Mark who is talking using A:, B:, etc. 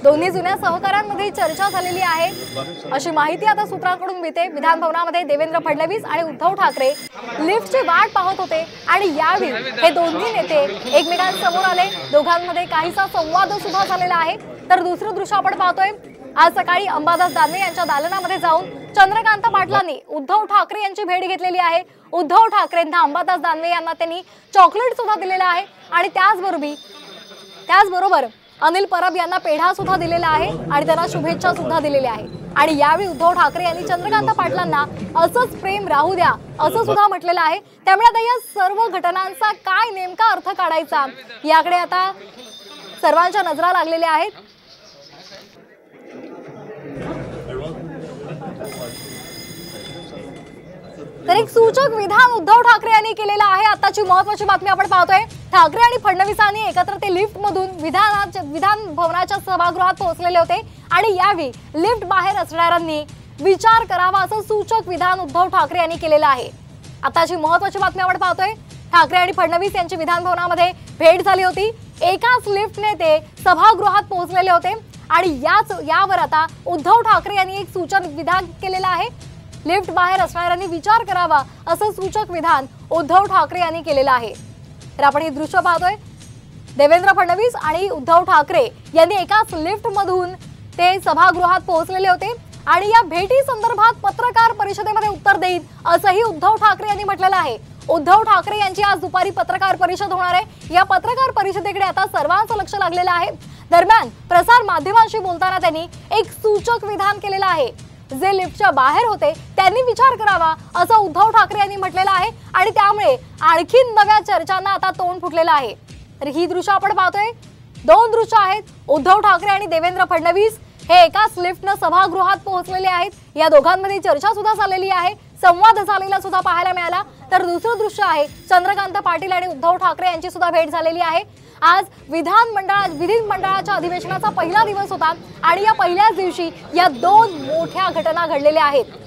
A: दोन्ही जुन्या सहकाऱ्यांमध्ये चर्चा झालेली आहे अशी माहिती आता सूत्रांकडून मिळते। विधान भवनामध्ये देवेंद्र फडणवीस आणि उद्धव ठाकरे लिफ्टची वाट पाहत होते आणि यावेळी हे दोन्ही नेते एकमेकांसमोर आले। दोघांमध्ये काहीसा संवाद सुद्धा झालेला आहे। तर दुसरं दृश्य आपण पाहतोय, आज सकाळी अंबादास दानवे यांच्या दालनामध्ये जाऊन चंद्रकांत पाटलांनी उद्धव ठाकरे यांची भेट घेतलेली आहे। उद्धव ठाकरेंना अंबादास दानवे यांना त्यांनी चॉकलेट सुद्धा दिलेला आहे आणि त्याचबरोबर अनिल परब यांना पेढा सुद्धा दिलेला आहे आणि त्यांना शुभेच्छा सुद्धा दिलेल्या आहे। आणि यावेळी उद्धव ठाकरे यांनी चंद्रकांत पाटलांना असंच प्रेम राहू द्या असं सुद्धा म्हटलेलं आहे। त्यामुळे आता या सर्व घटनांचा काय नेमका अर्थ काढायचा याकडे आता सर्वांच्या नजरा लागलेल्या आहेत। तर एक सूचक विधान उद्धव ठाकरे यांनी केलेलं आहे। आताची महत्त्वाची बातमी आपण पाहतोय, ठाकरे आणि फडणवीसांनी एकत्र ते लिफ्ट मधून विधान भवनाच्या सभागृहात पोहोचलेले होते आणि यावेळी लिफ्ट बाहेर असणाऱ्यांनी विचार करावा असं सूचक विधान उद्धव ठाकरे यांनी केलेलं आहे। आताची महत्त्वाची बातमी आपण पाहतोय, ठाकरे आणि फडणवीस यांची विधान भवनामध्ये भेट झाली होती। एकाच लिफ्टने ते सभागृहात पोहोचलेले होते आणि यावर आता उद्धव ठाकरे यांनी एक सूचक विधान केलेलं आहे। लिफ्ट बाहेर असणाऱ्यांनी विचार करावा असं सूचक विधान उद्धव ठाकरे यांनी केलेलं आहे। तर आपण हे दृश्य पाहतोय, देवेंद्र फडणवीस आणि उद्धव ठाकरे यांनी एकाच लिफ्ट मधून ते सभागृहात पोहोचलेले होते आणि या भेटी संदर्भात पत्रकार परिषदेमध्ये उत्तर देईन असंही उद्धव ठाकरे यांनी म्हटलेलं आहे। उद्धव ठाकरे यांची आज दुपारी पत्रकार परिषद होणार आहे। या पत्रकार परिषदेकडे आता सर्वांचं लक्ष लागलेलं आहे। दरम्यान प्रसार माध्यमांशी बोलताना त्यांनी एक सूचक विधान केलेलं आहे। जे लिफ्टच्या बाहेर होते त्यांनी विचार करावा असं उद्धव ठाकरे यांनी म्हटलेलं आहे आणि त्यामुळे आणखी नव्या चर्चांना आता तोंड फुटलेलं आहे। तर ही दृश्य आपण पाहतोय, दोन दृश्य आहेत, उद्धव ठाकरे आणि देवेंद्र फडणवीस हे एकाच लिफ्टनं सभागृहात पोहोचलेले आहेत। या दोघांमध्ये चर्चा सुद्धा झालेली आहे, संवाद झालेला सुद्धा पाहायला मिळाला। तर दुसरं दृश्य आहे, चंद्रकांत पाटील आणि उद्धव ठाकरे यांची सुद्धा भेट झालेली आहे। आज विधिमंडळाच्या अधिवेशनाचा पहिला दिवस होता आणि या पहिल्याच दिवशी या दोन मोठ्या घटना घडलेल्या आहेत।